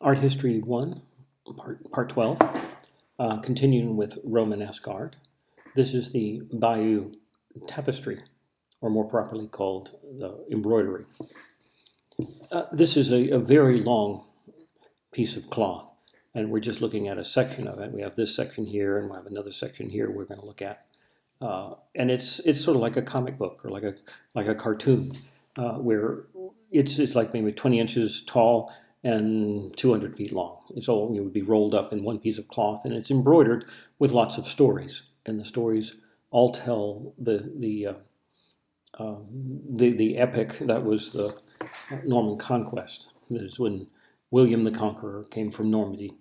Art History 1, part 12, continuing with Romanesque art. This is the Bayeux tapestry, or more properly called the embroidery. This is a very long piece of cloth, and we're just looking at a section of it. We have this section here, and we have another section here we're going to look at. And it's sort of like a comic book or like a cartoon, where it's like maybe 20 inches tall and 200 feet long. It's all, it would be rolled up in one piece of cloth, and it's embroidered with lots of stories. And the stories all tell the epic that was the Norman conquest. That is when William the Conqueror came from Normandy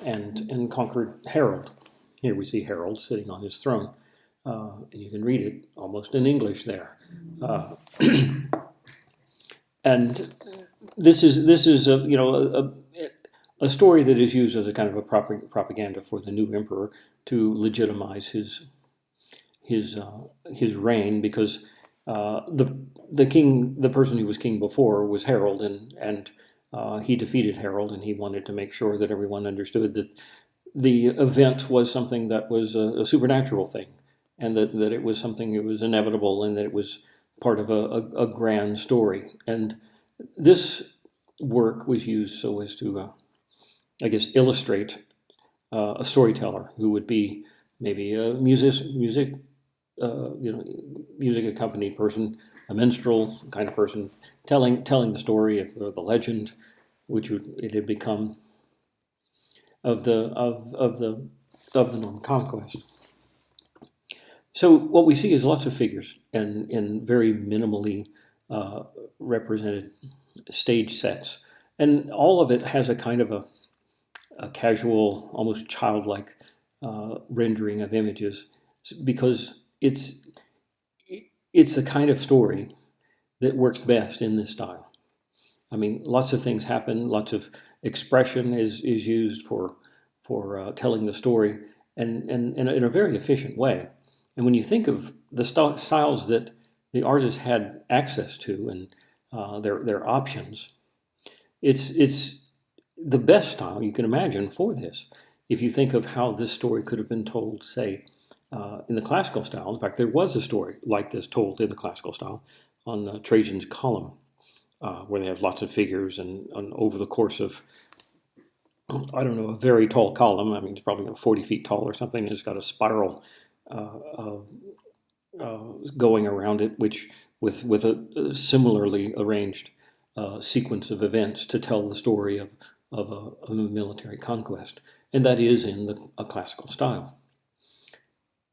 and conquered Harold. Here we see Harold sitting on his throne. And you can read it almost in English there. And this is a story that is used as a kind of a propaganda for the new emperor to legitimize his reign, because the person who was king before was Harold, and he defeated Harold, and he wanted to make sure that everyone understood that the event was something that was a supernatural thing, and that it was something that was inevitable, and that it was part of a grand story. And this work was used so as to, I guess, illustrate a storyteller who would be maybe a music accompanied person, a minstrel kind of person, telling the story of the legend, which it had become of the Norman conquest. So what we see is lots of figures and in very minimally represented stage sets, and all of it has a kind of a casual, almost childlike rendering of images, because it's the kind of story that works best in this style. I mean, lots of things happen, lots of expression is used for telling the story, and in a very efficient way. And when you think of the styles that the artists had access to and their options, it's the best style you can imagine for this. If you think of how this story could have been told, say, in the classical style. In fact, there was a story like this told in the classical style on Trajan's column, where they have lots of figures, and over the course of, I don't know, a very tall column. I mean, it's probably 40 feet tall or something. It's got a spiral going around it, which with a similarly arranged sequence of events to tell the story of a military conquest, and that is in a classical style.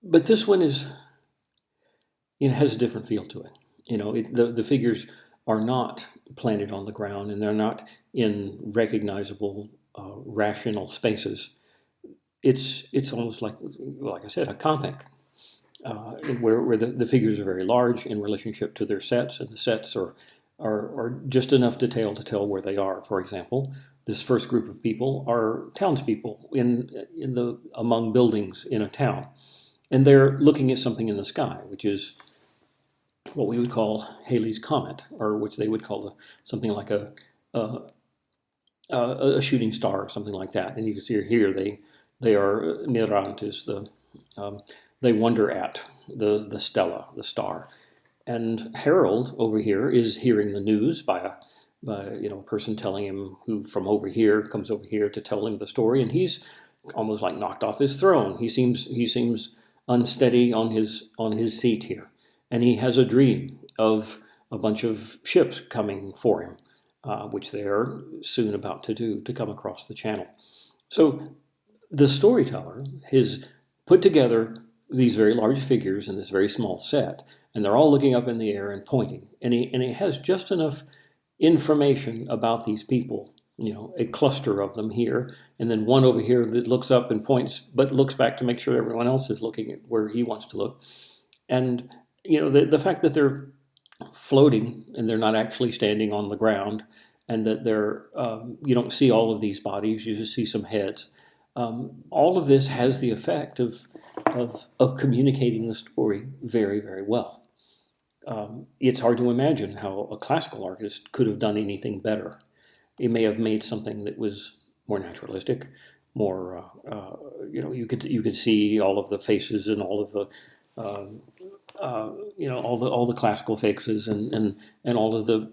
But this one has a different feel to it. The figures are not planted on the ground, and they're not in recognizable rational spaces. It's almost like I said, a comic, where the figures are very large in relationship to their sets, and the sets are just enough detail to tell where they are. For example, this first group of people are townspeople among buildings in a town, and they're looking at something in the sky, which is what we would call Halley's Comet, or which they would call something like a shooting star or something like that. And you can see here they are mirant is they wonder at the stella, the star. And Harold over here is hearing the news by a person telling him, who from over here comes over here to tell him the story, and he's almost like knocked off his throne. He seems unsteady on his seat here, and he has a dream of a bunch of ships coming for him, which they are soon about to do, to come across the channel. So the storyteller has put together these very large figures in this very small set, and they're all looking up in the air and pointing, and he has just enough information about these people, a cluster of them here, and then one over here that looks up and points, but looks back to make sure everyone else is looking at where he wants to look. And the fact that they're floating and they're not actually standing on the ground, and that they're you don't see all of these bodies, you just see some heads. All of this has the effect of communicating the story very, very well. It's hard to imagine how a classical artist could have done anything better. It may have made something that was more naturalistic, more you could see all of the faces and all of the all the classical faces and all of the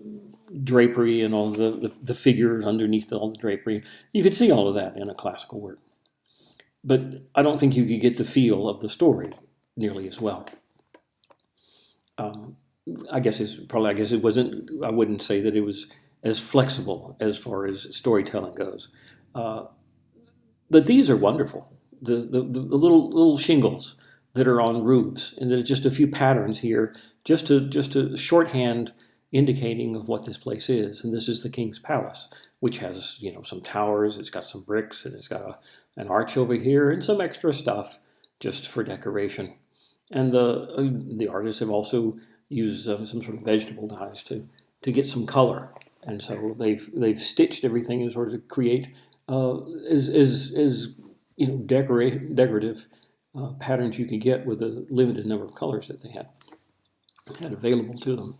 drapery and all the figures underneath all the drapery. You could see all of that in a classical work. But I don't think you could get the feel of the story nearly as well. I guess it wasn't, I wouldn't say that it was as flexible as far as storytelling goes. But these are wonderful. The little shingles that are on roofs, and there's just a few patterns here, just to shorthand indicating of what this place is. And this is the king's palace, which has some towers. It's got some bricks, and it's got an arch over here, and some extra stuff just for decoration. And the artists have also used some sort of vegetable dyes to get some color, and so they've stitched everything in order to create as decorative patterns you could get with a limited number of colors that they had available to them.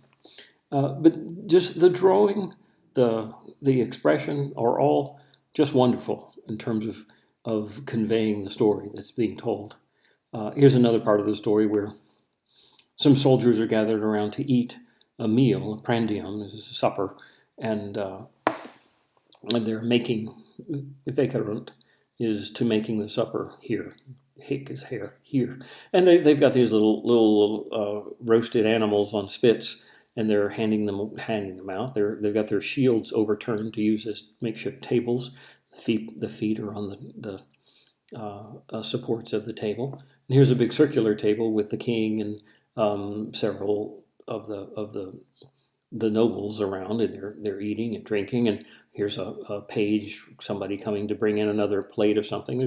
But just the drawing, the expression are all just wonderful in terms of conveying the story that's being told. Here's another part of the story where some soldiers are gathered around to eat a meal, a prandium, this is a supper, and they're making, vekarunt is to making the supper here. Hick is here. And they've got these little roasted animals on spits, and they're handing them out. They've got their shields overturned to use as makeshift tables. The feet are on the supports of the table. And here's a big circular table with the king and several of the nobles around, and they're eating and drinking. And here's a page, somebody coming to bring in another plate of something.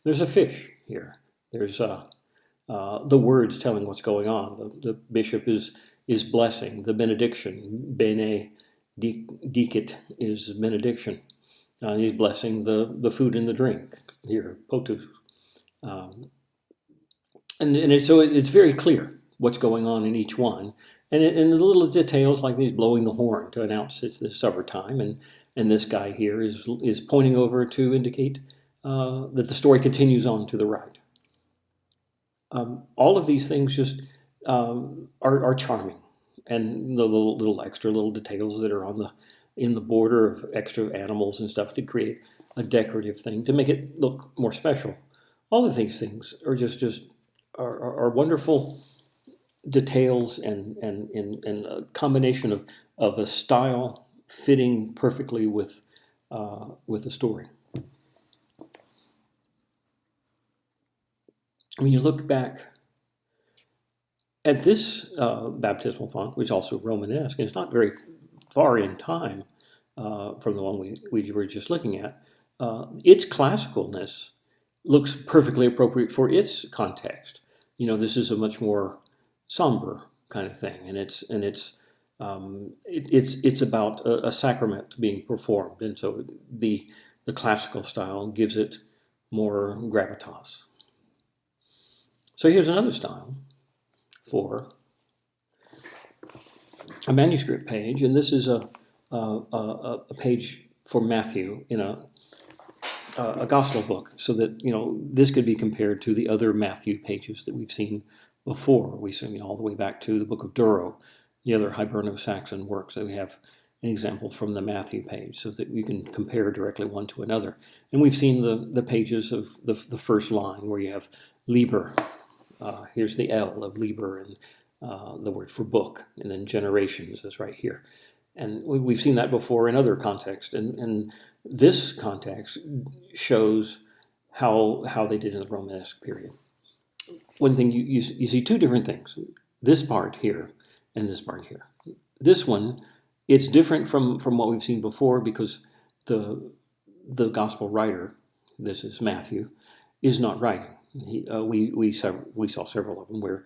There's a fish here. There's the words telling what's going on. The bishop is blessing the benediction. Bene dicit is benediction. He's blessing the food and the drink here, potus. So it's very clear what's going on in each one. And the little details like these, blowing the horn to announce it's the supper time, and this guy here is pointing over to indicate that the story continues on to the right. All of these things just are charming, and the little extra little details that are in the border of extra animals and stuff to create a decorative thing to make it look more special. All of these things are just are wonderful details and a combination of a style fitting perfectly with the story. When you look back at this baptismal font, which is also Romanesque, and it's not very far in time from the one we were just looking at, its classicalness looks perfectly appropriate for its context. This is a much more somber kind of thing, and it's about a sacrament being performed, and so the classical style gives it more gravitas. So here's another style for a manuscript page, and this is a page for Matthew in a gospel book, so that this could be compared to the other Matthew pages that we've seen before. We've seen all the way back to the Book of Duro, the other Hiberno-Saxon works. So we have an example from the Matthew page, so that you can compare directly one to another. And we've seen the pages of the first line where you have Liber. Here's the L of Liber and the word for book, and then generations is right here. And we've seen that before in other contexts, and this context shows how they did in the Romanesque period. One thing, you see two different things. This part here and this part here. This one, it's different from what we've seen before because the gospel writer, this is Matthew, is not writing. We saw several of them where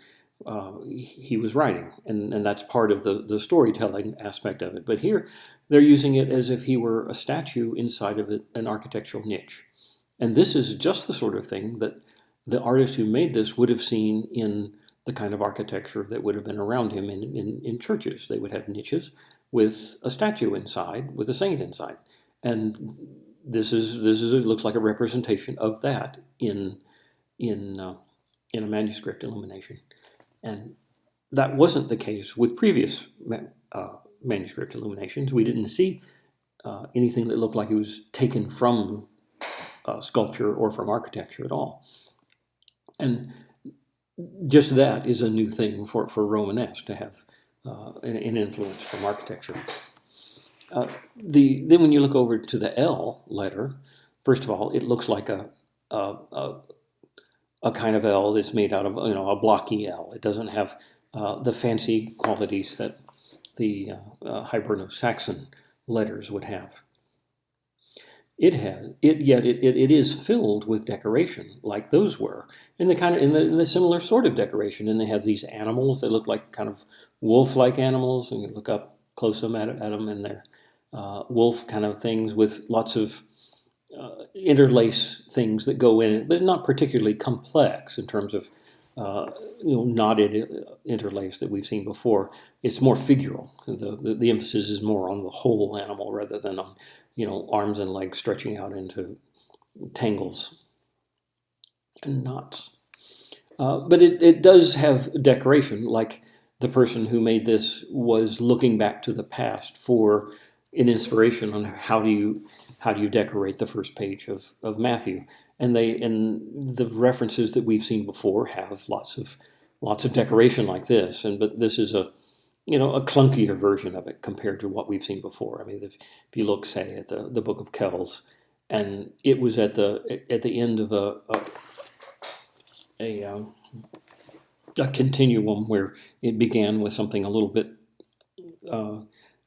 he was writing, and that's part of the storytelling aspect of it. But here, they're using it as if he were a statue inside of an architectural niche. And this is just the sort of thing that the artist who made this would have seen in the kind of architecture that would have been around him in churches. They would have niches with a statue inside, with a saint inside. And it looks like a representation of that in a manuscript illumination. And that wasn't the case with previous manuscript illuminations. We didn't see anything that looked like it was taken from sculpture or from architecture at all. And just that is a new thing for Romanesque, to have an influence from architecture. Then when you look over to the L letter, first of all, it looks like a kind of L that's made out of, a blocky L. It doesn't have the fancy qualities that the Hiberno-Saxon letters would have. It is filled with decoration, like those were, in the similar sort of decoration. And they have these animals that look like kind of wolf-like animals, and you look up close at them, and they're wolf kind of things with lots of interlace things that go in it, but not particularly complex in terms of knotted interlace that we've seen before. It's more figural. The emphasis is more on the whole animal rather than on arms and legs stretching out into tangles and knots. But it does have decoration, like the person who made this was looking back to the past for an inspiration on how do you decorate the first page of Matthew. And the references that we've seen before have lots of decoration like this, but this is a clunkier version of it compared to what we've seen before. I mean, if you look, say, at the Book of Kells, and it was at the end of a continuum where it began with something a little bit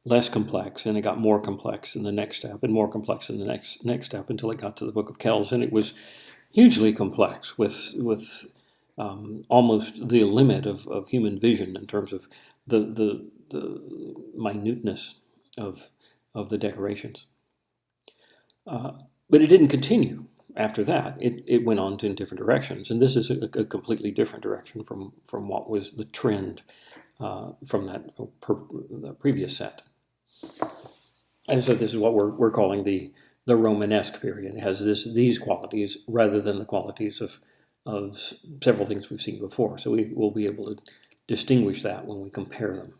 less complex, and it got more complex in the next step, and more complex in the next step, until it got to the Book of Kells, and it was hugely complex with almost the limit of human vision in terms of the minuteness of the decorations. But it didn't continue after that. It went on in different directions, and this is a completely different direction from what was the trend from the previous set. And so this is what we're calling the Romanesque period. It has these qualities rather than the qualities of several things we've seen before. So we will be able to distinguish that when we compare them.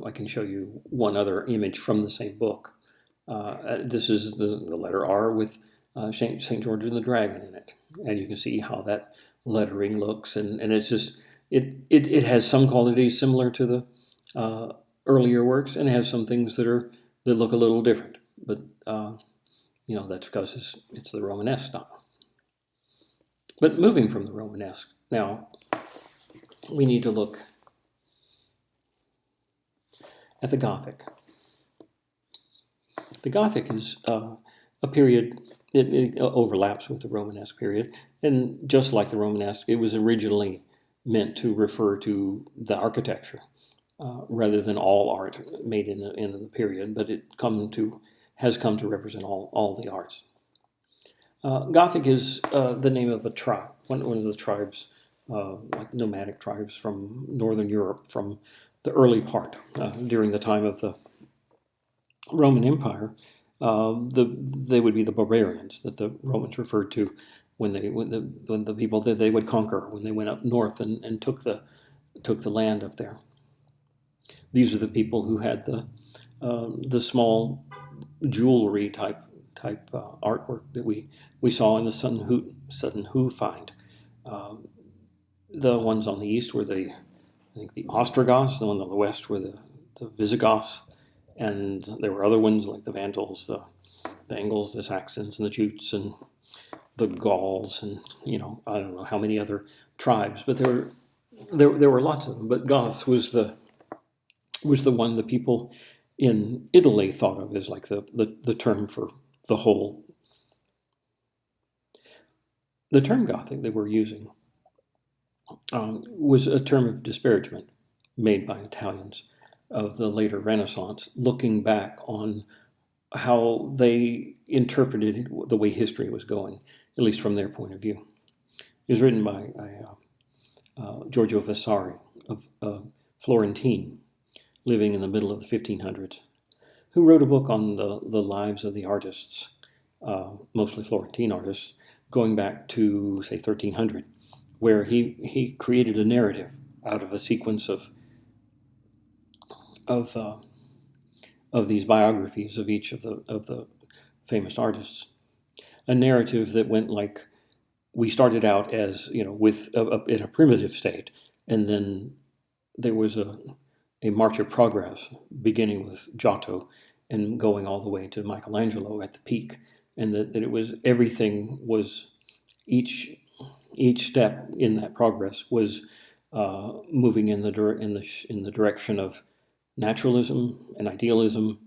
I can show you one other image from the same book. This is the letter R with St. George and the Dragon in it. And you can see how that lettering looks. And it's just, it has some qualities similar to the earlier works, and it has some things that look a little different. But, that's because it's the Romanesque style. But moving from the Romanesque, now we need to look at the Gothic. The Gothic is a period, it overlaps with the Romanesque period, and just like the Romanesque, it was originally meant to refer to the architecture rather than all art made in the period, but it has come to represent all the arts. Gothic is the name of a tribe, one of the tribes, like nomadic tribes from northern Europe, from the early part, during the time of the Roman Empire. They would be the barbarians that the Romans referred to when the people that they would conquer when they went up north and took the land up there. These are the people who had the small jewelry type artwork that we saw in the Sutton Hoo find. The ones on the east were the Ostrogoths. The ones on the west were the Visigoths, and there were other ones like the Vandals, the Angles, the Saxons, and the Jutes, and the Gauls, and I don't know how many other tribes, but there were lots of them. But Goths was the one the people in Italy thought of as like the term for the whole. The term Gothic that we're using was a term of disparagement made by Italians of the later Renaissance, looking back on how they interpreted the way history was going, at least from their point of view. It was written by Giorgio Vasari, of Florentine, living in the middle of the 1500s. who wrote a book on the lives of the artists, mostly Florentine artists, going back to, say, 1300, where he created a narrative out of a sequence of these biographies of each of the famous artists. A narrative that went like, we started out as, with in a primitive state, and then there was a march of progress, beginning with Giotto and going all the way to Michelangelo at the peak, and that it was, everything was, each step in that progress was moving in the direction of naturalism and idealism,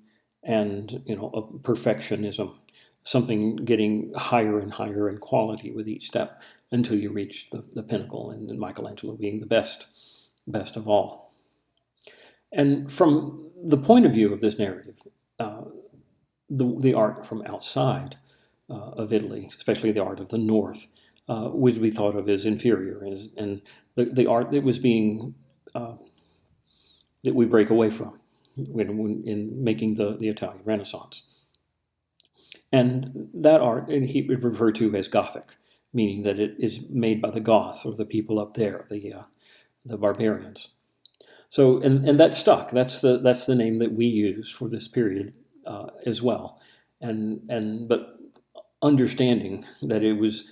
and a perfectionism, something getting higher and higher in quality with each step until you reach the pinnacle, and Michelangelo being the best of all. And from the point of view of this narrative, the art from outside of Italy, especially the art of the North, would be thought of as inferior, and the art that was being that we break away from in making the Italian Renaissance. And that art, and he would refer to as Gothic, meaning that it is made by the Goths, or the people up there, the barbarians. So, and that stuck. That's the name that we use for this period as well. But understanding that it was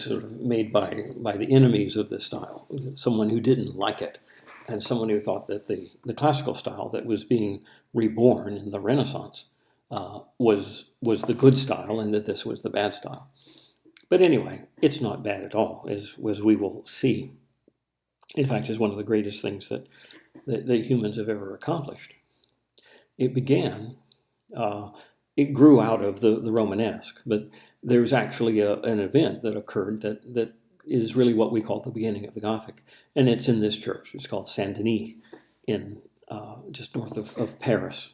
sort of made by the enemies of this style, someone who didn't like it, and someone who thought that the classical style that was being reborn in the Renaissance was the good style, and that this was the bad style. But anyway, it's not bad at all, as we will see. In fact, it's one of the greatest things that humans have ever accomplished. It began, it grew out of the Romanesque, but there's actually an event that occurred that is really what we call the beginning of the Gothic, and it's in this church. It's called Saint Denis, in just north of Paris.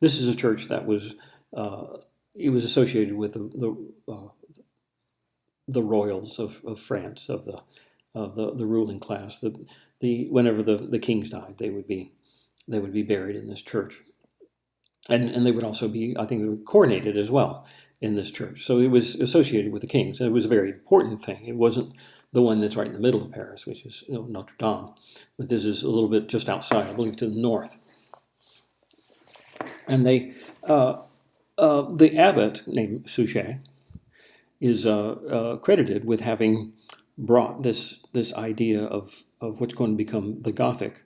This is a church that was it was associated with the royals of France, of the ruling class. Whenever the kings died, they would be buried in this church, and they would also be, I think, they were coronated as well in this church. So it was associated with the kings, and it was a very important thing. It wasn't the one that's right in the middle of Paris, which is Notre Dame, but this is a little bit just outside, I believe, to the north. And the abbot named Suchet is credited with having brought this idea of what's going to become the Gothic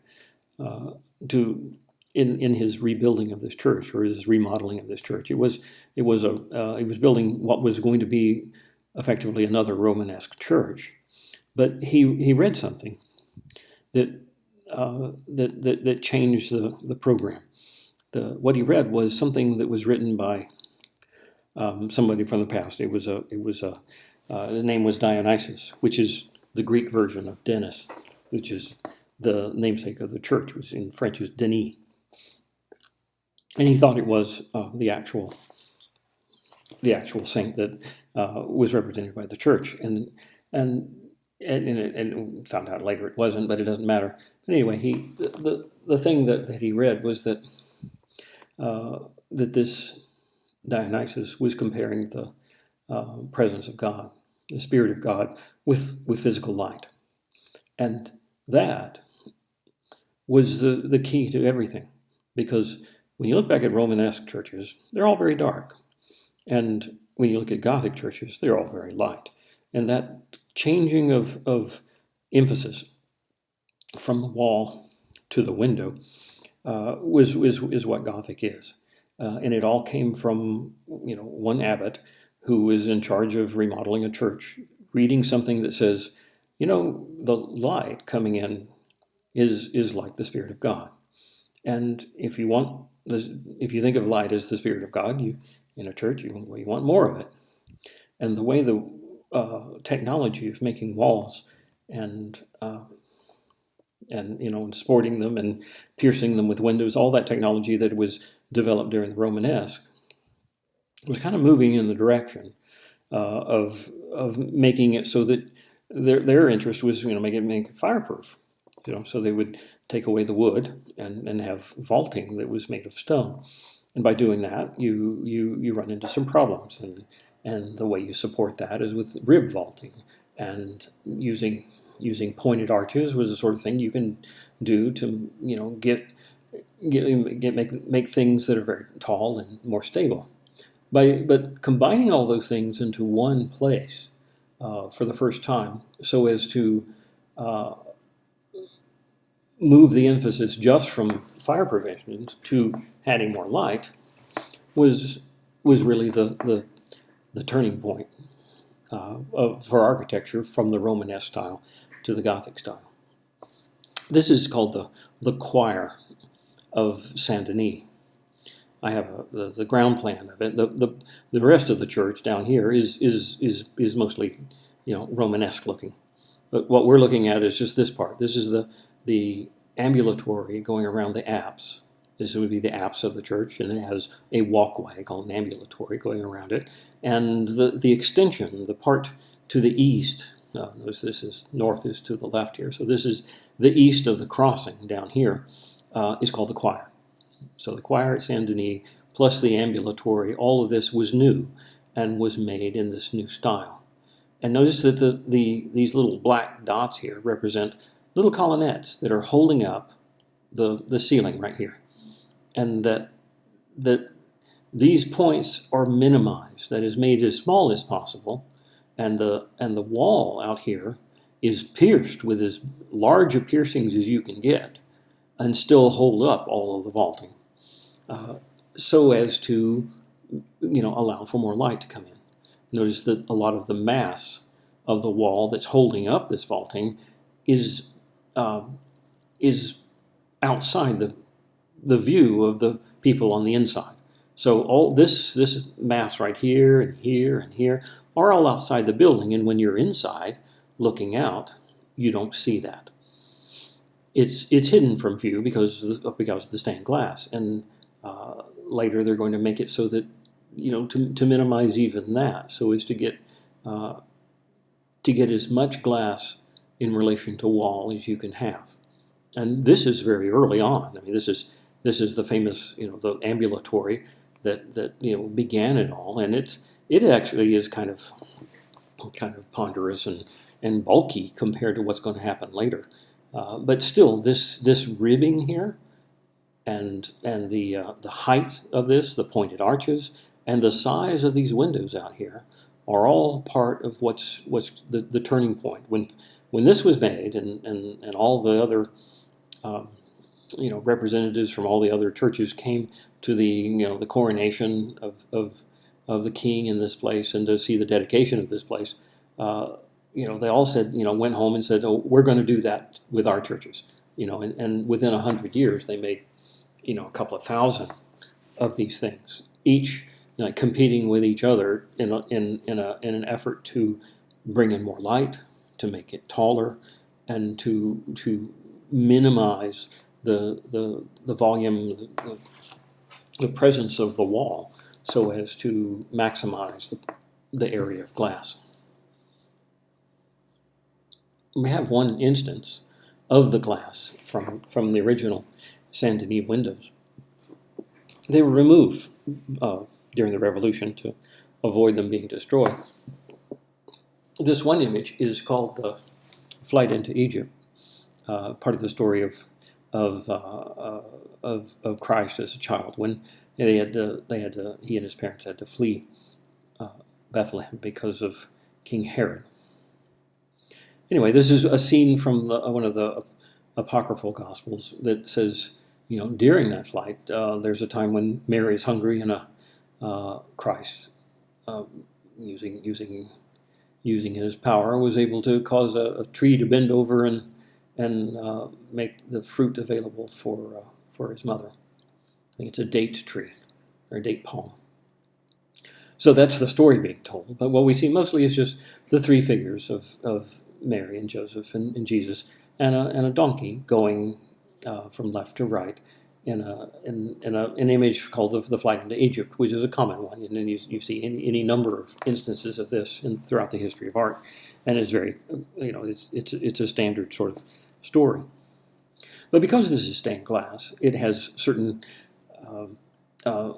in his rebuilding of this church, or his remodeling of this church. He was building what was going to be effectively another Romanesque church, but he read something that changed the program. What he read was something that was written by somebody from the past. His name was Dionysius, which is the Greek version of Denis, which is the namesake of the church, which in French is Denis. And he thought it was the actual saint that was represented by the church, and found out later it wasn't, but it doesn't matter. But anyway, the thing that he read was that this Dionysius was comparing the presence of God, the Spirit of God, with physical light, and that was the key to everything, because when you look back at Romanesque churches, they're all very dark, and when you look at Gothic churches, they're all very light, and that changing of emphasis from the wall to the window is what Gothic is. And it all came from one abbot who was in charge of remodeling a church, reading something that says, the light coming in is like the Spirit of God. And if you think of light as the Spirit of God, in a church, you want more of it. And the way the technology of making walls and supporting them and piercing them with windows, all that technology that was developed during the Romanesque, was kind of moving in the direction of making it so that their interest was make it fireproof. So they would take away the wood and have vaulting that was made of stone. And by doing that, you run into some problems. And the way you support that is with rib vaulting. And using pointed arches was the sort of thing you can do to, make things that are very tall and more stable. But combining all those things into one place for the first time, so as to uh, move the emphasis just from fire prevention to adding more light, was really the turning point for architecture from the Romanesque style to the Gothic style. This is called the choir of Saint Denis. I have the ground plan of it. The rest of the church down here is mostly, Romanesque looking. But what we're looking at is just this part. This is the ambulatory going around the apse. This would be the apse of the church, and it has a walkway called an ambulatory going around it. And the extension, the part to the east, notice this is north is to the left here. So this is the east of the crossing down here, is called the choir. So the choir at Saint Denis plus the ambulatory, all of this was new and was made in this new style. And notice that these little black dots here represent little colonnettes that are holding up the ceiling right here. And that these points are minimized, that is made as small as possible, and the wall out here is pierced with as large a piercings as you can get and still hold up all of the vaulting, so as to allow for more light to come in. Notice that a lot of the mass of the wall that's holding up this vaulting is outside the view of the people on the inside. So all this mass right here and here and here are all outside the building, and when you're inside looking out, you don't see that. It's hidden from view because of the stained glass, and later they're going to make it so that to minimize even that, so as to get as much glass in relation to wall as you can have. And this is very early on. I mean, this is the famous the ambulatory that began it all, and it actually is kind of ponderous and bulky compared to what's going to happen later. But still, this ribbing here, and the height of this, the pointed arches, and the size of these windows out here are all part of what's the turning point. When this was made, and all the other representatives from all the other churches came to the coronation of the king in this place and to see the dedication of this place. They all said, went home and said, "Oh, we're going to do that with our churches." And within 100 years, they made, a couple of thousand of these things, each competing with each other in an effort to bring in more light, to make it taller, and to minimize the volume, the presence of the wall, so as to maximize the area of glass. We have one instance of the glass from the original Saint Denis windows. They were removed during the Revolution to avoid them being destroyed. This one image is called the Flight into Egypt, part of the story of Christ as a child, when he and his parents had to flee Bethlehem because of King Herod. Anyway, this is a scene from one of the apocryphal Gospels that says, during that flight, there's a time when Mary is hungry, and Christ, using his power, was able to cause a tree to bend over and make the fruit available for his mother. I think it's a date tree or a date palm. So that's the story being told. But what we see mostly is just the three figures of Mary and Joseph and Jesus, and a donkey going from left to right in an image called the Flight into Egypt, which is a common one, and then you see any number of instances of this throughout the history of art, and it's very it's a standard sort of story. But because this is stained glass, it has certain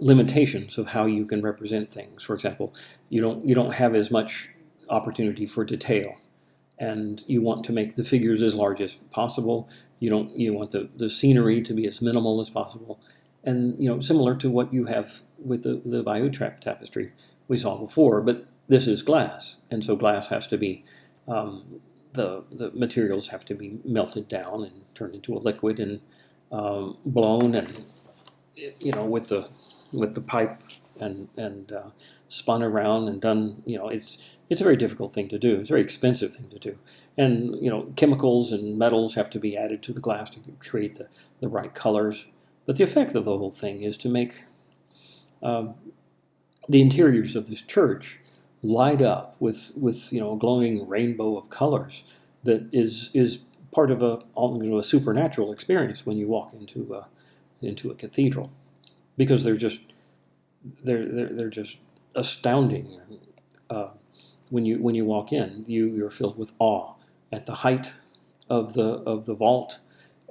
limitations of how you can represent things. For example, you don't have as much opportunity for detail, and you want to make the figures as large as possible. You want the scenery to be as minimal as possible, and similar to what you have with the Bayeux tapestry we saw before. But this is glass, and so glass has to be the materials have to be melted down and turned into a liquid and blown, and with the pipe and spun around and done. It's a very difficult thing to do. It's a very expensive thing to do, and chemicals and metals have to be added to the glass to create the right colors. But the effect of the whole thing is to make the interiors of this church light up with a glowing rainbow of colors that is part of a supernatural experience when you walk into a cathedral, because they're just astounding. When you walk in, you're filled with awe at the height of the vault,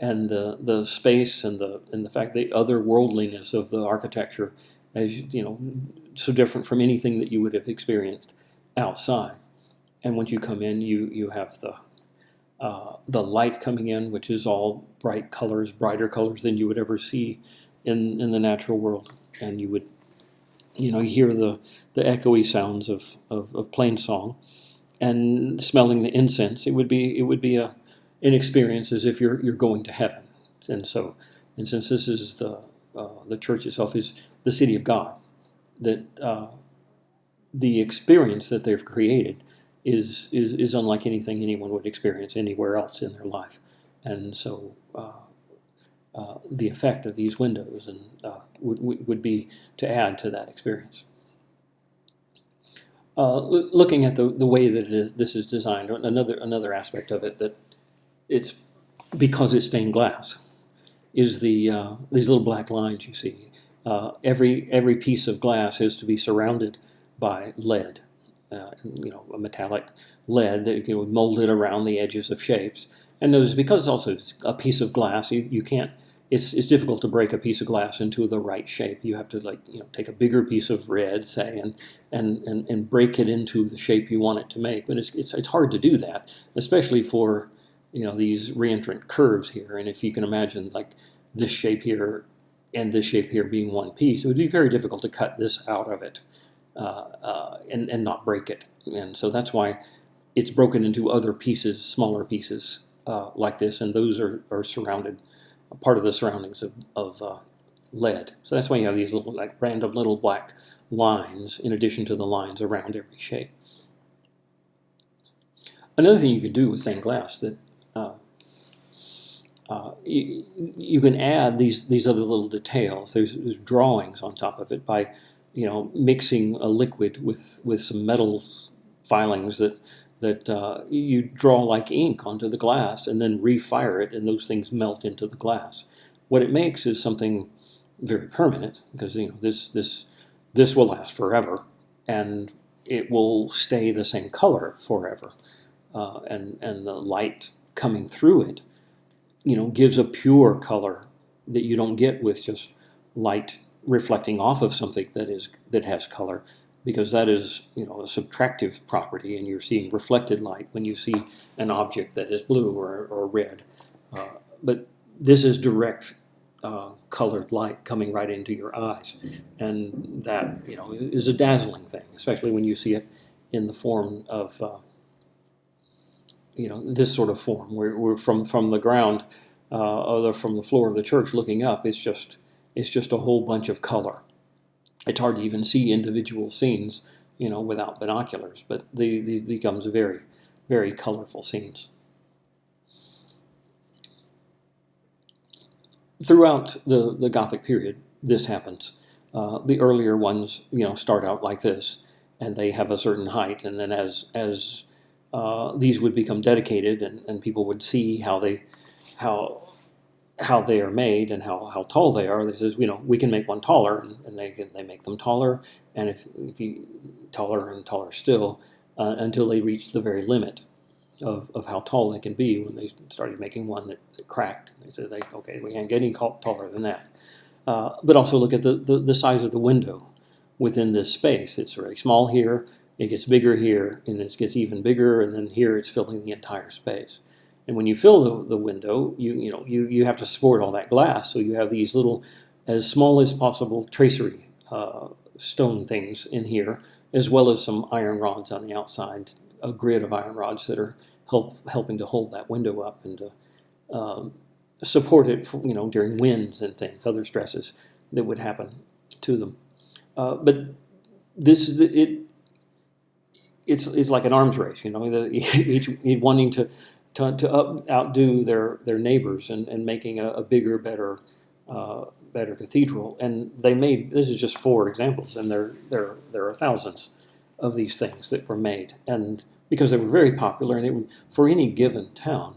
and the space, and the fact the otherworldliness of the architecture, as so different from anything that you would have experienced outside. And once you come in, you have the light coming in, which is all bright colors, brighter colors than you would ever see in the natural world. And you would you hear the echoey sounds of plain song, and smelling the incense. It would be an experience as if you're going to heaven. And since this is the church itself is the city of God, that the experience that they've created is unlike anything anyone would experience anywhere else in their life. And so the effect of these windows and would be to add to that experience. Looking at the way that this is designed, another aspect of it that it's because it's stained glass is these little black lines you see. Every piece of glass is to be surrounded by lead, a metallic lead that molded around the edges of shapes. And because it's also a piece of glass, you can't. It's difficult to break a piece of glass into the right shape. You have to take a bigger piece of red, say, and break it into the shape you want it to make. But it's hard to do that, especially for these reentrant curves here. And if you can imagine this shape here and this shape here being one piece, it would be very difficult to cut this out of it and not break it. And so that's why it's broken into other pieces, smaller pieces like this, and those are surrounded. Part of the surroundings of lead. So that's why you have these little random little black lines in addition to the lines around every shape. Another thing you can do with stained glass that you can add these other little details. There's drawings on top of it by mixing a liquid with some metal filings that you draw like ink onto the glass and then refire it, and those things melt into the glass. What it makes is something very permanent, because this will last forever, and it will stay the same color forever, and the light coming through it, gives a pure color that you don't get with just light reflecting off of something that has color. Because that is, a subtractive property, and you're seeing reflected light when you see an object that is blue or red. But this is direct colored light coming right into your eyes, and that is a dazzling thing, especially when you see it in the form of this sort of form, where we're from the ground, or from the floor of the church looking up. It's just a whole bunch of color. It's hard to even see individual scenes, without binoculars, but these becomes very, very colorful scenes. Throughout the Gothic period, this happens. The earlier ones, start out like this, and they have a certain height, and then as these would become dedicated, and people would see how they are made and how tall they are. They says, we can make one taller, and they make them taller, and if you taller and taller still, until they reach the very limit of how tall they can be. When they started making one that cracked, they said, okay, we can't get any taller than that. But also look at the size of the window within this space. It's very small here, it gets bigger here, and it gets even bigger, and then here it's filling the entire space. And when you fill the window, you have to support all that glass, so you have these little, as small as possible, tracery stone things in here, as well as some iron rods on the outside, a grid of iron rods that are helping to hold that window up and to support it for, during winds and things, other stresses that would happen to them. But this is it's like an arms race, each wanting to outdo their neighbors and making a bigger, better cathedral. And this is just 4 examples, and there are thousands of these things that were made, and because they were very popular, and for any given town,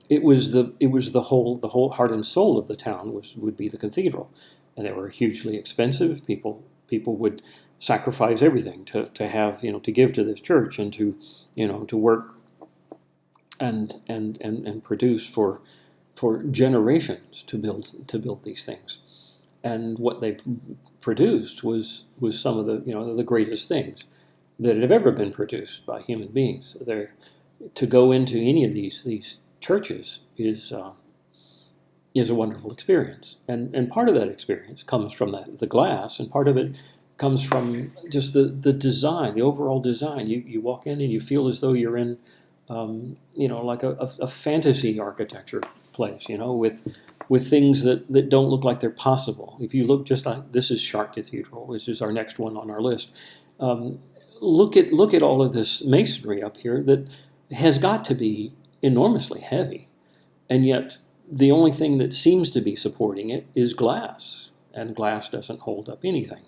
it was the whole heart and soul of the town would be the cathedral, and they were hugely expensive. People would sacrifice everything to have to give to this church and to work and produce for generations to build these things. And what they produced was some of the greatest things that have ever been produced by human beings. To go into any of these churches is a wonderful experience, and part of that experience comes from the glass, and part of it comes from just the design, the overall design. You walk in and you feel as though you're in like a fantasy architecture place, with things that don't look like they're possible. If you look, just like this is Chartres Cathedral, which is our next one on our list. Look at all of this masonry up here that has got to be enormously heavy, and yet the only thing that seems to be supporting it is glass, and glass doesn't hold up anything.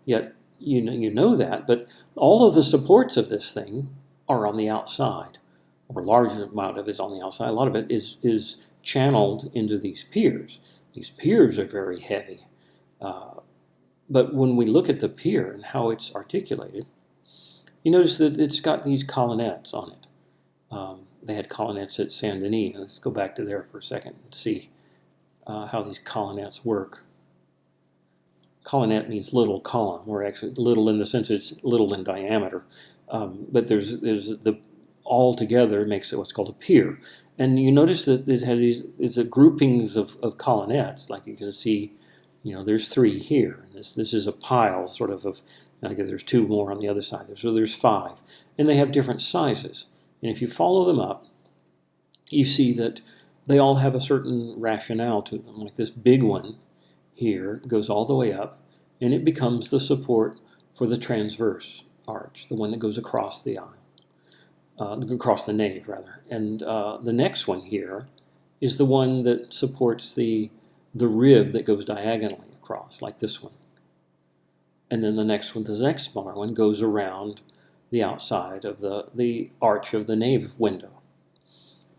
Yet you know that, but all of the supports of this thing are on the outside, or a large amount of it is on the outside. A lot of it is channeled into these piers. These piers are very heavy, but when we look at the pier and how it's articulated, you notice that it's got these colonnettes on it. They had colonnettes at Saint Denis. Let's go back to there for a second and see how these colonnettes work. Colonnette means little column, or actually little in the sense it's little in diameter. But there's all together makes it what's called a pier. And you notice that it has it's a groupings of colonnettes, like you can see, there's 3 here. This is a pile sort of I guess there's 2 more on the other side. So there's 5. And they have different sizes. And if you follow them up, you see that they all have a certain rationale to them. Like this big one here goes all the way up, and it becomes the support for the transverse arch, the one that goes across the aisle, across the nave, rather. And the next one here is the one that supports the rib that goes diagonally across, like this one. And then the next one, the next smaller one, goes around the outside of the arch of the nave window.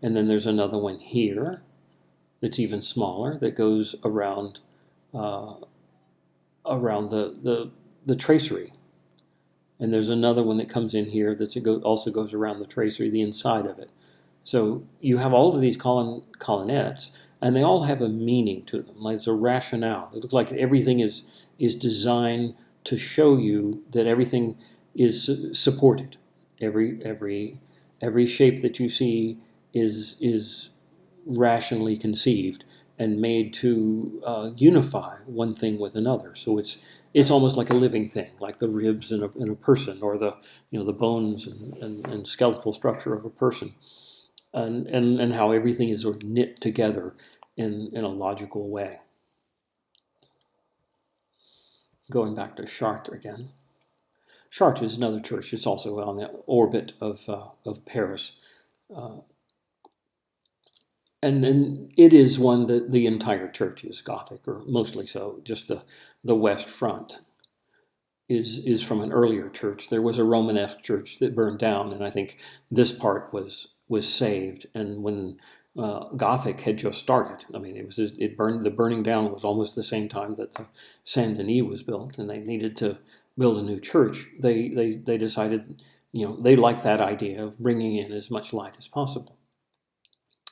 And then there's another one here that's even smaller that goes around the tracery. And there's another one that comes in here that also goes around the tracery, the inside of it. So you have all of these colonnettes, and they all have a meaning to them. There's a rationale. It looks like everything is designed to show you that everything is supported. Every shape that you see is rationally conceived and made to unify one thing with another. So it's almost like a living thing, like the ribs in a person, or the bones and skeletal structure of a person, and how everything is sort of knit together in a logical way. Going back to Chartres again. Chartres is another church. It's also on the orbit of Paris. And it is one that the entire church is Gothic, or mostly so. Just the west front is from an earlier church. There was a Romanesque church that burned down, and I think this part was saved. And when Gothic had just started, I mean, it burned. The burning down was almost the same time that the Saint Denis was built, and they needed to build a new church. They decided, they liked that idea of bringing in as much light as possible.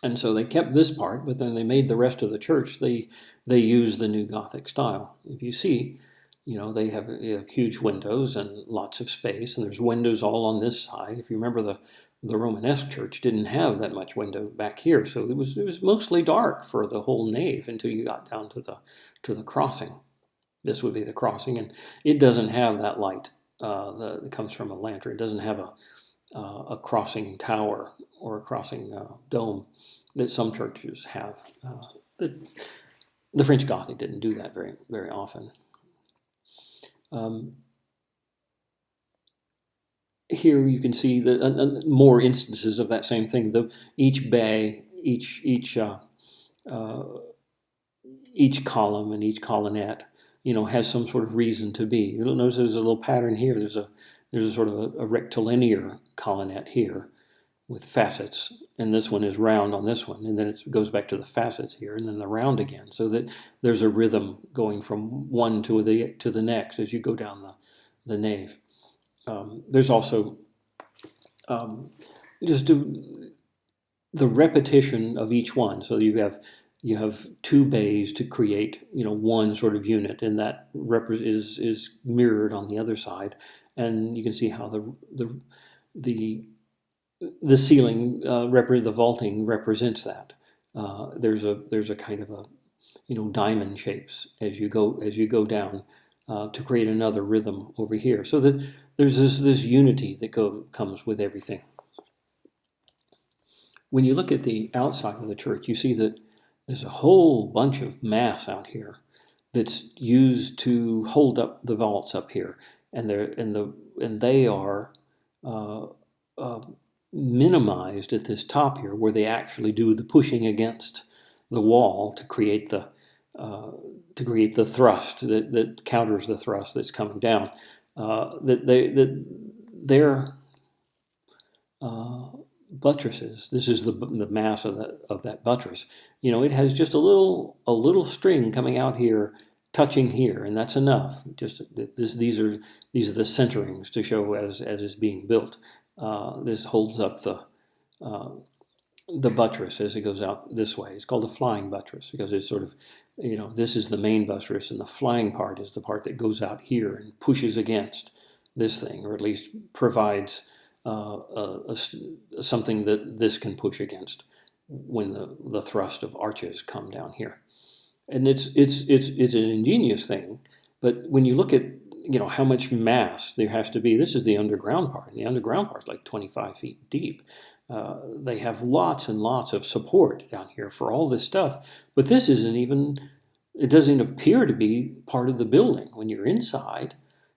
And so they kept this part, but then they made the rest of the church. They used the new Gothic style. If you see, they have huge windows and lots of space, and there's windows all on this side. If you remember, the Romanesque church didn't have that much window back here, so it was mostly dark for the whole nave until you got down to the crossing. This would be the crossing, and it doesn't have that light that comes from a lantern. It doesn't have a crossing tower or a crossing dome that some churches have. The French Gothic didn't do that very, very often. Here you can see more instances of that same thing. Each bay, each column and each colonnette, has some sort of reason to be. You'll notice there's a little pattern here. There's a sort of a rectilinear colonnette here with facets, and this one is round on this one, and then it goes back to the facets here, and then the round again, so that there's a rhythm going from one to the next as you go down the nave. There's also just the repetition of each one. So you have two bays to create one sort of unit, and that is mirrored on the other side, and you can see how the ceiling, the vaulting represents that. There's a kind of diamond shapes as you go down to create another rhythm over here. So that there's this unity that comes with everything. When you look at the outside of the church, you see that there's a whole bunch of mass out here that's used to hold up the vaults up here, and they are minimized at this top here, where they actually do the pushing against the wall to create the thrust that counters the thrust that's coming down. Their buttresses. This is the mass of that buttress. It has just a little string coming out here, touching here, and that's enough. Just these are the centerings to show as is being built. This holds up the buttress as it goes out this way. It's called a flying buttress because it's sort of, this is the main buttress, and the flying part is the part that goes out here and pushes against this thing, or at least provides something that this can push against when the thrust of arches come down here. And it's an ingenious thing, but when you look at how much mass there has to be, this is the underground part, and the underground part is like 25 feet deep. They have lots and lots of support down here for all this stuff, but this it doesn't appear to be part of the building. When you're inside,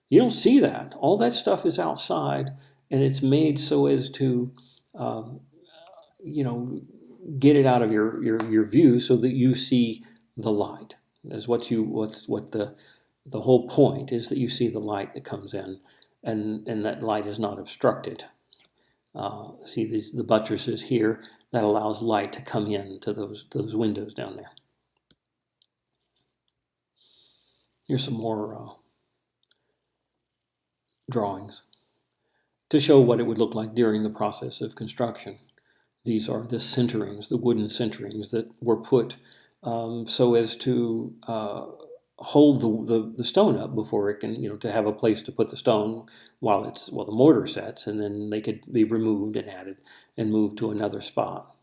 you don't see that. All that stuff is outside, and it's made so as to, get it out of your view so that you see the light. That's what the whole point is, that you see the light that comes in, and that light is not obstructed. See the buttresses here, that allows light to come in to those windows down there. Here's some more drawings to show what it would look like during the process of construction. These are the centerings, the wooden centerings that were put so as to hold the stone up before it can, to have a place to put the stone while the mortar sets, and then they could be removed and added and moved to another spot.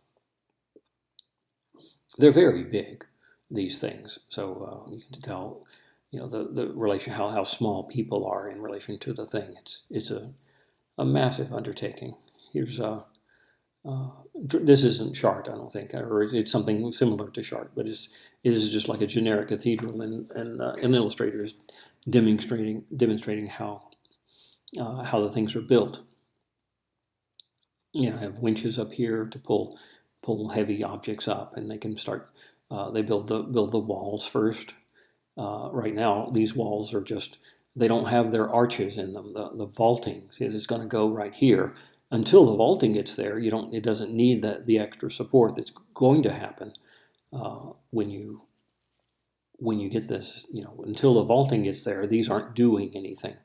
They're very big, these things, so you can tell, the relation, how small people are in relation to the thing. It's a massive undertaking. Here's this isn't Chartres, I don't think, or it's something similar to Chartres, but it is just like a generic cathedral, and an illustrator is demonstrating how the things are built. Have winches up here to pull heavy objects up, and they can start. They build the walls first. Right now, these walls are they don't have their arches in them. The vaulting is going to go right here. Until the vaulting gets there, it doesn't need the extra support that's going to happen when you get this. Until the vaulting gets there, these aren't doing anything.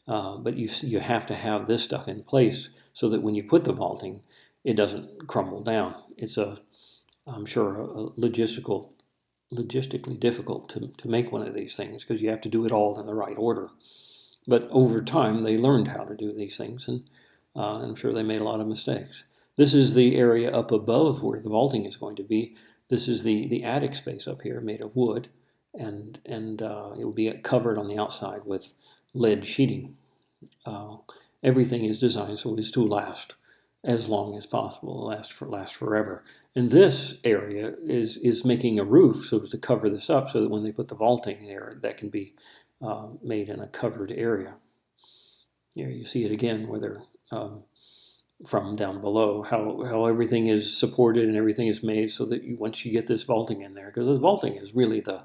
But you have to have this stuff in place so that when you put the vaulting, it doesn't crumble down. It's I'm sure, logistically difficult to make one of these things because you have to do it all in the right order. But over time, they learned how to do these things, and I'm sure they made a lot of mistakes. This is the area up above where the vaulting is going to be. This is the attic space up here, made of wood, and it will be covered on the outside with lead sheeting. Everything is designed so as to last as long as possible, last forever. And this area is making a roof so as to cover this up, so that when they put the vaulting there, that can be made in a covered area. Here you see it again, where they're from down below, how everything is supported and everything is made so that once you get this vaulting in there, because this vaulting is really the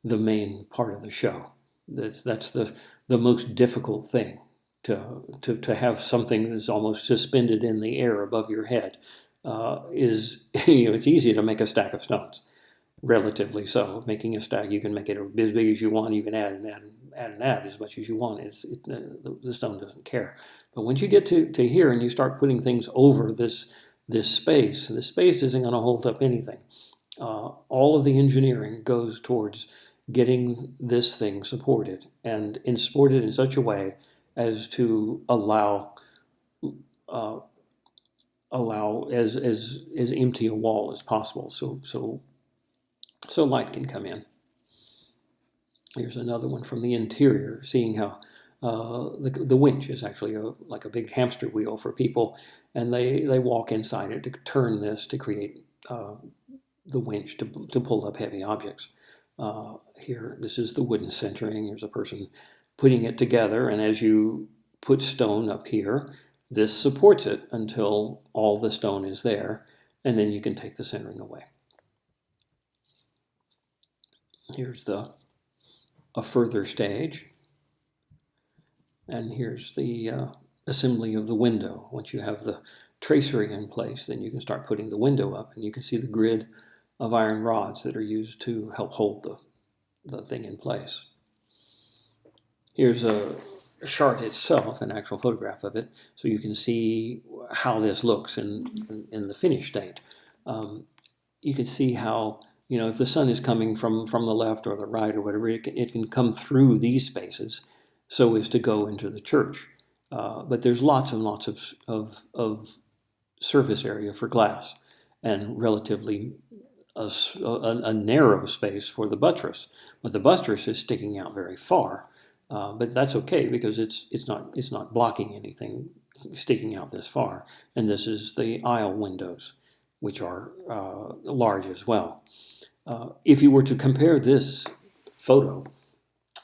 main part of the show. That's the most difficult thing, to have something that's almost suspended in the air above your head. Is it's easy to make a stack of stones, relatively so. Making a stack, you can make it as big as you want. You can add as much as you want. The stone doesn't care. But once you get to here and you start putting things over this space, the space isn't going to hold up anything. All of the engineering goes towards getting this thing supported, and supported in such a way as to allow as empty a wall as possible, so light can come in. Here's another one from the interior, seeing how the winch is actually like a big hamster wheel for people, and they walk inside it to turn this to create the winch to pull up heavy objects. Here, this is the wooden centering. Here's a person putting it together, and as you put stone up here, this supports it until all the stone is there, and then you can take the centering away. Here's a further stage, and here's the assembly of the window. Once you have the tracery in place, then you can start putting the window up, and you can see the grid of iron rods that are used to help hold the thing in place. Here's a chart itself, an actual photograph of it, so you can see how this looks in the finished state. You can see how, if the sun is coming from the left or the right or whatever, it can come through these spaces so as to go into the church. But there's lots and lots of surface area for glass, and relatively a narrow space for the buttress. But the buttress is sticking out very far. But that's okay, because it's not blocking anything sticking out this far. And this is the aisle windows, which are large as well. If you were to compare this photo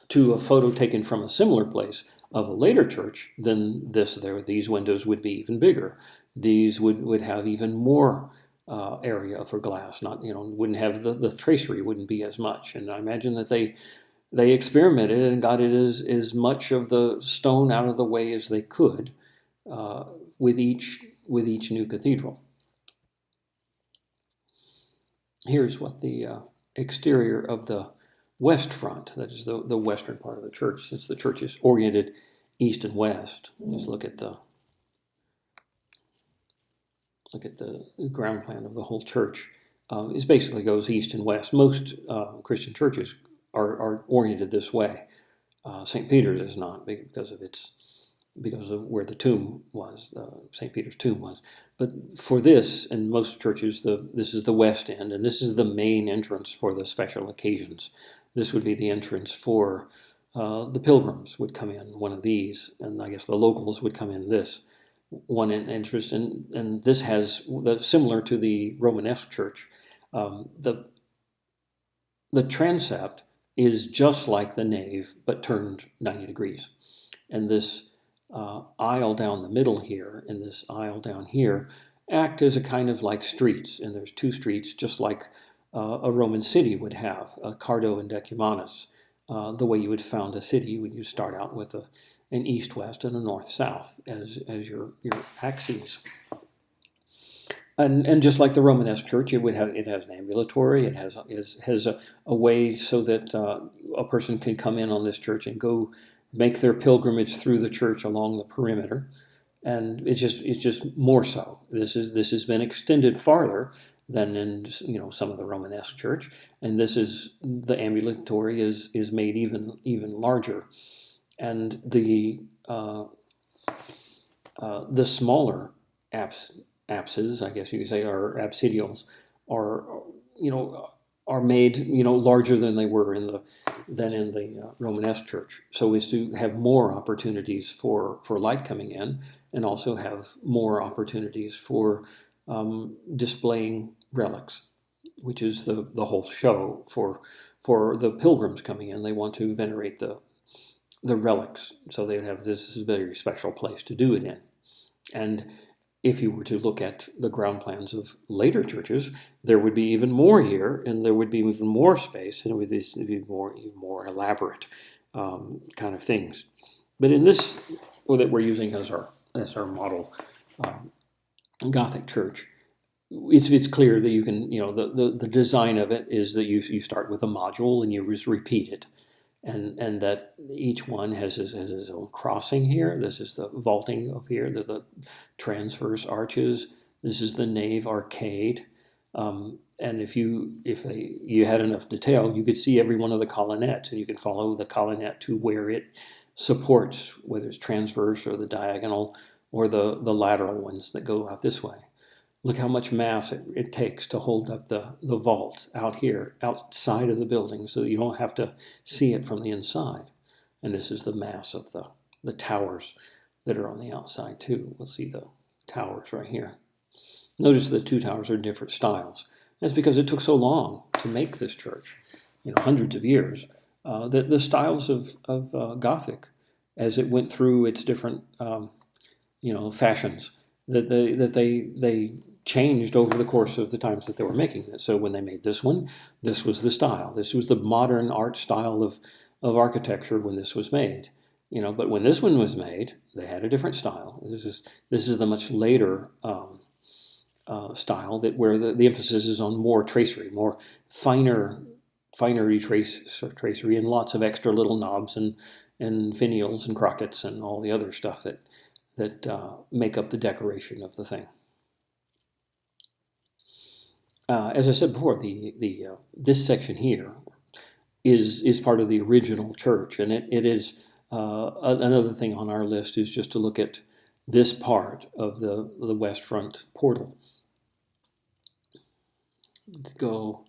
to a photo taken from a similar place of a later church, then these windows would be even bigger. These would have even more area for glass. Wouldn't have the tracery wouldn't be as much. And I imagine that they experimented and got it as much of the stone out of the way as they could with each new cathedral. Here's what the exterior of the west front, that is the western part of the church, since the church is oriented east and west. Just look at the ground plan of the whole church. It basically goes east and west. Most Christian churches are oriented this way. St. Peter's is not, because of where the tomb was, St. Peter's tomb was. But for this, and most churches, this is the west end, and this is the main entrance for the special occasions. This would be the entrance for the pilgrims would come in one of these, and I guess the locals would come in this one entrance, and this has, similar to the Romanesque church, the transept is just like the nave, but turned 90 degrees. And this aisle down the middle here and this aisle down here act as a kind of like streets. And there's two streets, just like a Roman city would have, a Cardo and Decumanus. The way you would found a city, you start out with an east-west and a north-south as your axes. And just like the Romanesque church, it has an ambulatory. It has a way so that a person can come in on this church and go make their pilgrimage through the church along the perimeter, and it's just more so. This has been extended farther than in some of the Romanesque church. And this is the ambulatory is made even larger, and the smaller apses, I guess you could say, or absidials, are are made larger than they were in the Romanesque church, so as to have more opportunities for light coming in, and also have more opportunities for displaying relics, which is the whole show for the pilgrims coming in. They want to venerate the relics, so they have this very special place to do it in. And if you were to look at the ground plans of later churches, there would be even more here, and there would be even more space, and it would be even more elaborate kind of things. But in this, that we're using as our model Gothic church, it's clear that you can, the design of it is that you start with a module and you just repeat it. And that each one has his own crossing here. This is the vaulting of here, the transverse arches. This is the nave arcade. And if you had enough detail, you could see every one of the colonnettes, and you can follow the colonnette to where it supports, whether it's transverse or the diagonal or the lateral ones that go out this way. Look how much mass it takes to hold up the vault out here, outside of the building, so that you don't have to see it from the inside. And this is the mass of the towers that are on the outside too. We'll see the towers right here. Notice the two towers are different styles. That's because it took so long to make this church, hundreds of years. The styles of Gothic, as it went through its different fashions, that they changed over the course of the times that they were making it. So when they made this one, this was the style. This was the modern art style of architecture when this was made. But when this one was made, they had a different style. This is the much later style where the emphasis is on more tracery, more finery tracery, and lots of extra little knobs and finials and crockets and all the other stuff that make up the decoration of the thing. As I said before, this section here is part of the original church, and it is another thing on our list is just to look at this part of the west front portal. Let's go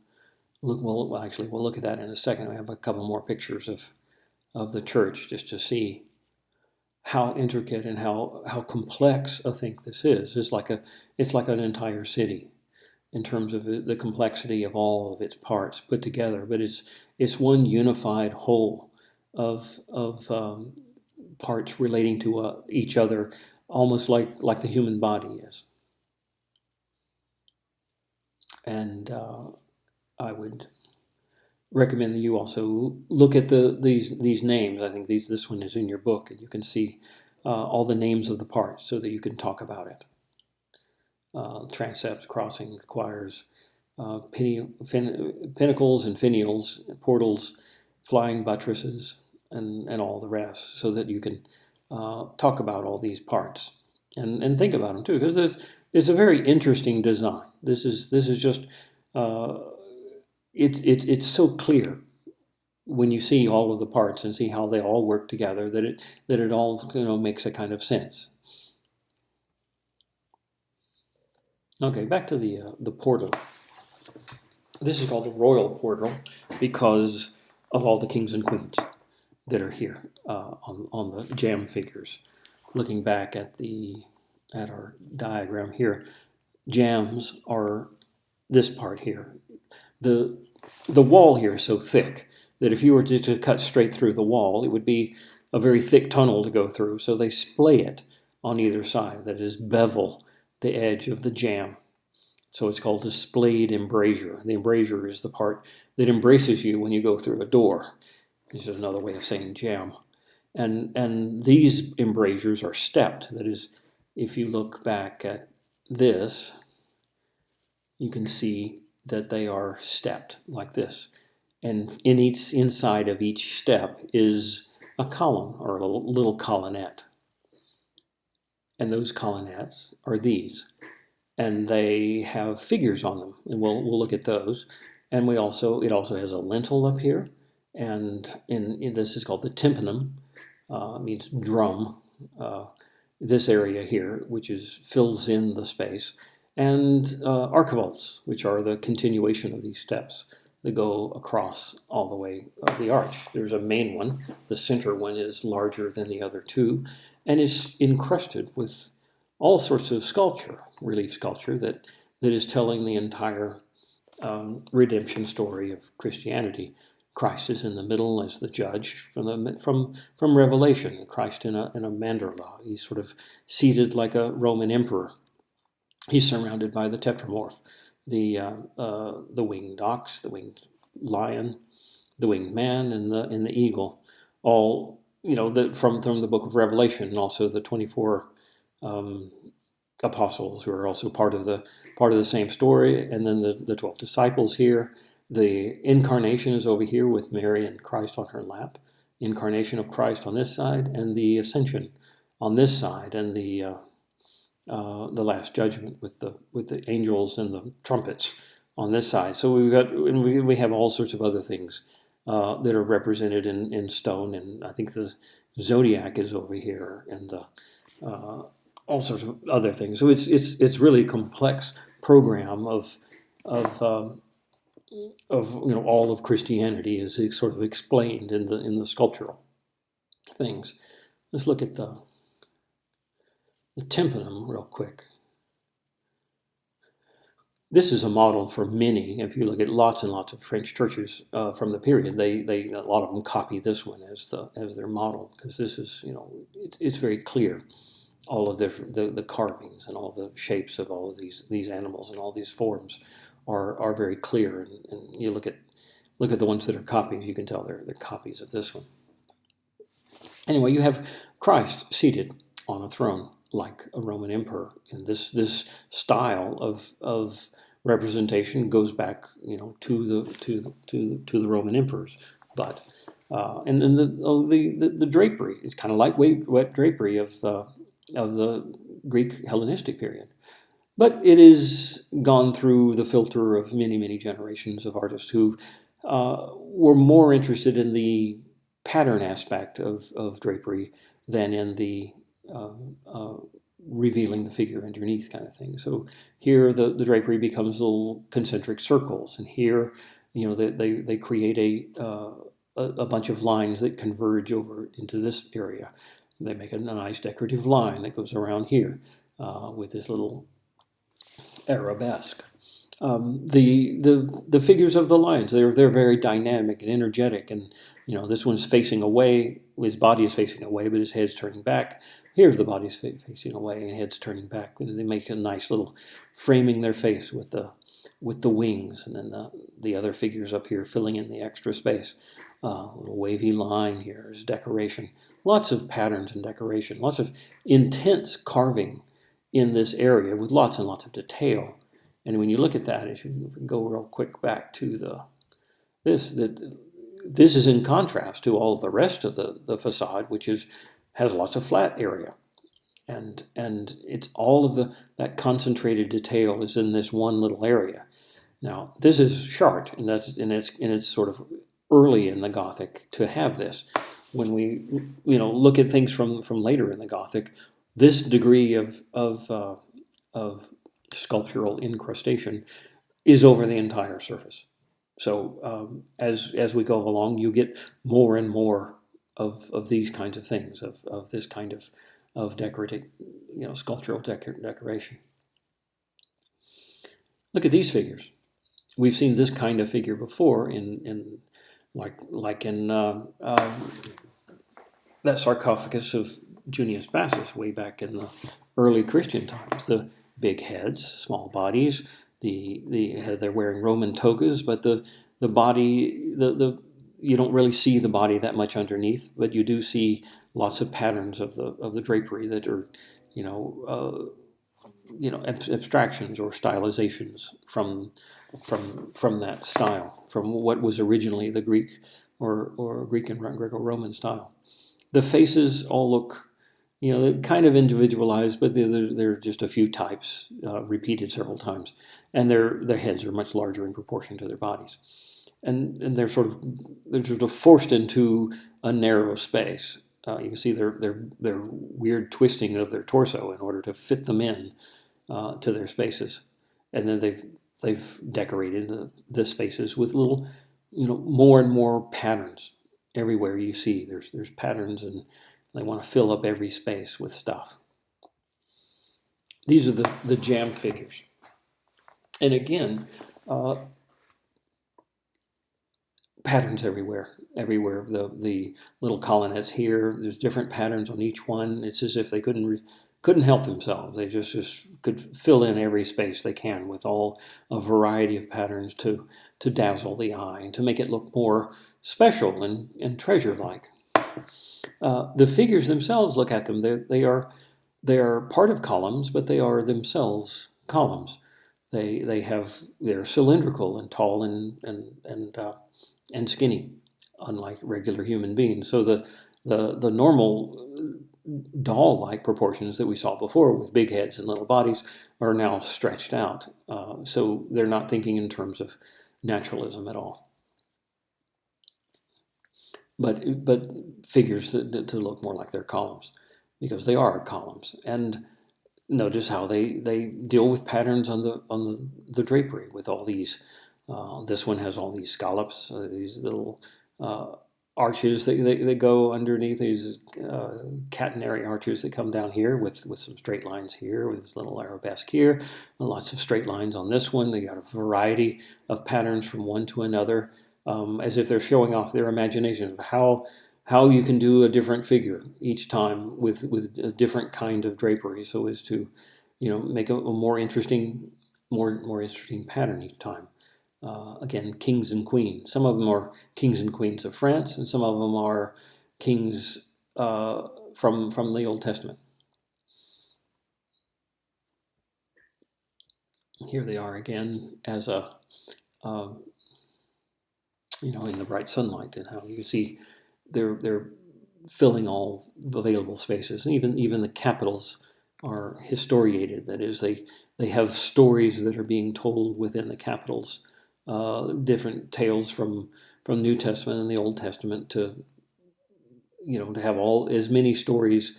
look. Well, actually, we'll look at that in a second. I have a couple more pictures of the church just to see how intricate and how complex I think this is. It's like an entire city in terms of the complexity of all of its parts put together, but it's one unified whole of parts relating to each other, almost like the human body is. And I would recommend that you also look at these names. I think this one is in your book, and you can see all the names of the parts so that you can talk about it. Transepts, crossing, choirs, pinnacles and finials, portals, flying buttresses, and all the rest, so that you can talk about all these parts and think about them too, because there's a very interesting design. This is just it's so clear when you see all of the parts and see how they all work together that it all makes a kind of sense. Okay, back to the portal. This is called the royal portal because of all the kings and queens that are here on the jam figures. Looking back at our diagram here, jams are this part here. The wall here is so thick that if you were to cut straight through the wall, it would be a very thick tunnel to go through. So they splay it on either side, that is, bevel the edge of the jam. So it's called a splayed embrasure. The embrasure is the part that embraces you when you go through a door. This is another way of saying jam. And these embrasures are stepped. That is, if you look back at this, you can see that they are stepped like this. And inside of each step is a column or a little colonnette. And those colonnettes are these. and they have figures on them, and we'll look at those. And it also has a lintel up here, and in this is called the tympanum, means drum. This area here, which fills in the space, and archivolts, which are the continuation of these steps that go across all the way of the arch. There's a main one. The center one is larger than the other two, and is encrusted with all sorts of sculpture, relief sculpture, that is telling the entire redemption story of Christianity. Christ is in the middle as the judge from Revelation. Christ in a mandorla. He's sort of seated like a Roman emperor. He's surrounded by the tetramorph, the winged ox, the winged lion, the winged man, and the eagle. All from the book of Revelation, and also the 24 apostles who are also part of the same story, and then the 12 disciples here. The incarnation is over here with Mary and Christ on her lap. Incarnation of Christ on this side, and the ascension on this side, and the last judgment with the angels and the trumpets on this side. So we have all sorts of other things that are represented in stone, and I think the zodiac is over here, and the all sorts of other things. So it's really a complex program of all of Christianity is sort of explained in the sculptural things. Let's look at the tympanum real quick. This is a model for many. If you look at lots and lots of French churches from the period, they a lot of them copy this one as their model, because this is it's very clear. All of the carvings and all the shapes of all of these animals and all these forms are very clear, and you look at the ones that are copies, you can tell they're copies of this one. Anyway, you have Christ seated on a throne like a Roman emperor, and this style of representation goes back to the Roman emperors, but and then the drapery is kind of like wet drapery of the Greek Hellenistic period. But it is gone through the filter of many, many generations of artists who were more interested in the pattern aspect of drapery than in the revealing the figure underneath kind of thing. So here the drapery becomes little concentric circles, and here they create a bunch of lines that converge over into this area. They make a nice decorative line that goes around here with this little arabesque. The figures of the lines, they're very dynamic and energetic, and this one's facing away, his body is facing away, but his head's turning back. Here's the body's facing away and head's turning back. And they make a nice little framing their face with the wings, and then the other figures up here filling in the extra space. Little wavy line here is decoration. Lots of patterns and decoration. Lots of intense carving in this area with lots and lots of detail. And when you look at that, if you go real quick back to this is in contrast to all of the rest of the facade, which has lots of flat area, and it's all of that concentrated detail is in this one little area. Now this is Chartres, and it's sort of early in the Gothic to have this. When we look at things from later in the Gothic, this degree of sculptural incrustation is over the entire surface. So as we go along, you get more and more of these kinds of things, of this kind of decorative, sculptural decoration. Look at these figures. We've seen this kind of figure before in that sarcophagus of Junius Bassus way back in the early Christian times. The big heads, small bodies. They're wearing Roman togas, but the body you don't really see the body that much underneath, but you do see lots of patterns of the drapery that are abstractions or stylizations from that style, from what was originally the Greek or Greek and Greco-Roman style. The faces all look they're kind of individualized, but they're just a few types repeated several times, and their heads are much larger in proportion to their bodies, and they're sort of forced into a narrow space. You can see their weird twisting of their torso in order to fit them in to their spaces, and then they've decorated the spaces with little, more and more patterns. Everywhere you see, there's patterns, and they want to fill up every space with stuff. These are the jammed figures, and again, patterns everywhere. Everywhere, the little colonnettes here, there's different patterns on each one. It's as if they couldn't help themselves. They just could fill in every space they can with all a variety of patterns to dazzle the eye and to make it look more special and treasure-like. The figures themselves, look at them. They are part of columns, but they are themselves columns. They're cylindrical and tall and skinny, unlike regular human beings. So the normal doll-like proportions that we saw before with big heads and little bodies are now stretched out. So they're not thinking in terms of naturalism at all. But figures to look more like their columns, because they are columns. And notice how they deal with patterns on the drapery with all these. This one has all these scallops, these little arches that go underneath, these catenary arches that come down here with some straight lines here, with this little arabesque here, and lots of straight lines on this one. They got a variety of patterns from one to another, as if they're showing off their imagination of how you can do a different figure each time with a different kind of drapery, so as to make a more interesting pattern each time. Again, kings and queens. Some of them are kings and queens of France, and some of them are kings from the Old Testament. Here they are again as in the bright sunlight, and how you see they're filling all available spaces, and even the capitals are historiated. That is, they have stories that are being told within the capitals. Different tales from New Testament and the Old Testament to have all as many stories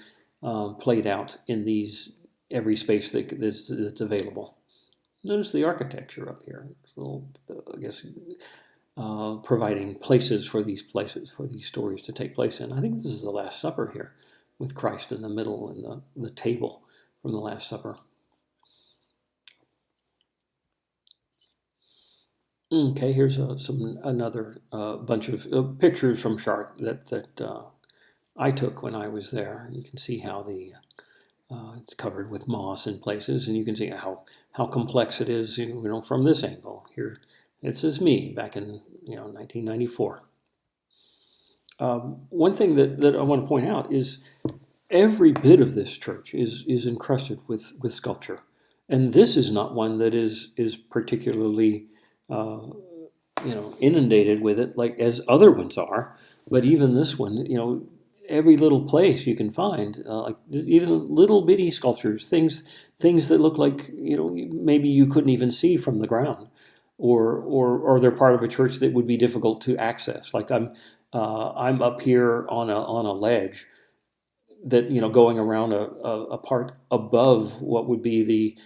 played out in every space that's available. Notice the architecture up here. It's a little, I guess, providing places for these stories to take place in. I think this is the Last Supper here, with Christ in the middle and the table from the Last Supper. Okay, here's another bunch of pictures from Chartres that I took when I was there. You can see how it's covered with moss in places, and you can see how complex it is. From this angle here. This is me back in 1994. One thing that I want to point out is every bit of this church is encrusted with sculpture, and this is not one that is particularly inundated with it like as other ones are. But even this one, every little place you can find, like even little bitty sculptures, things that look like maybe you couldn't even see from the ground, or they're part of a church that would be difficult to access. Like I'm up here on a ledge that going around a part above what would be the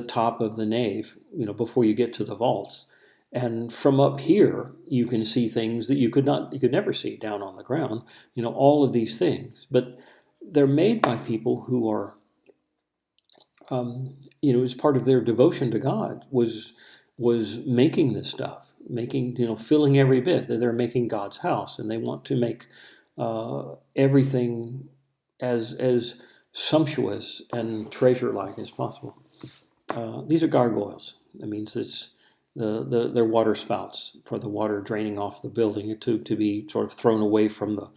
top of the nave, before you get to the vaults. And from up here, you can see things that you could never see down on the ground. All of these things, but they're made by people who are, as part of their devotion to God was making this stuff, filling every bit. That they're making God's house, and they want to make everything as sumptuous and treasure-like as possible. These are gargoyles. That means it's they're water spouts for the water draining off the building to be sort of thrown away from the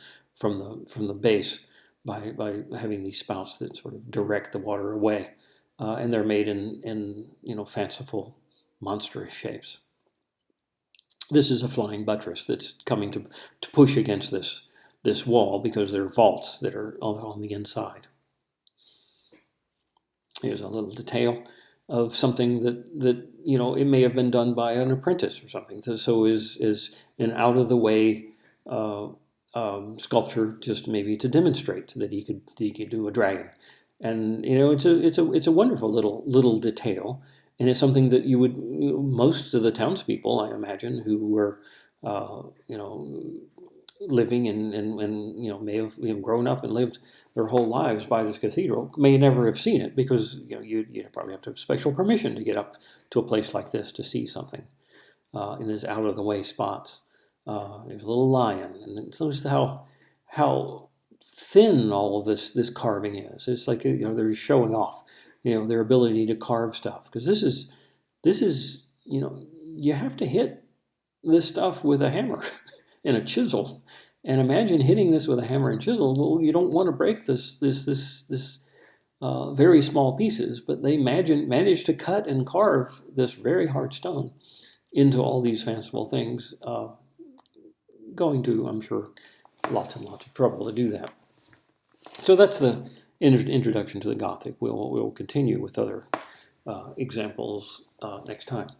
base by having these spouts that sort of direct the water away, and they're made in fanciful, monstrous shapes. This is a flying buttress that's coming to push against this this wall because there are vaults that are on the inside. Here's a little detail of something that it may have been done by an apprentice or something. So is an out of the way sculpture, just maybe to demonstrate that he could do a dragon. And it's a wonderful little detail, and it's something that you would most of the townspeople, I imagine, who were living and may have grown up and lived their whole lives by this cathedral, may never have seen it, because you'd probably have to have special permission to get up to a place like this to see something in these out of the way spots. There's a little lion, and so notice how thin all of this carving is. It's like they're showing off their ability to carve stuff, because this is you have to hit this stuff with a hammer and a chisel, and imagine hitting this with a hammer and chisel. Well, you don't want to break this very small pieces, but they managed to cut and carve this very hard stone into all these fanciful things, going to, I'm sure, lots and lots of trouble to do that. So that's the introduction to the Gothic. We'll continue with other examples next time.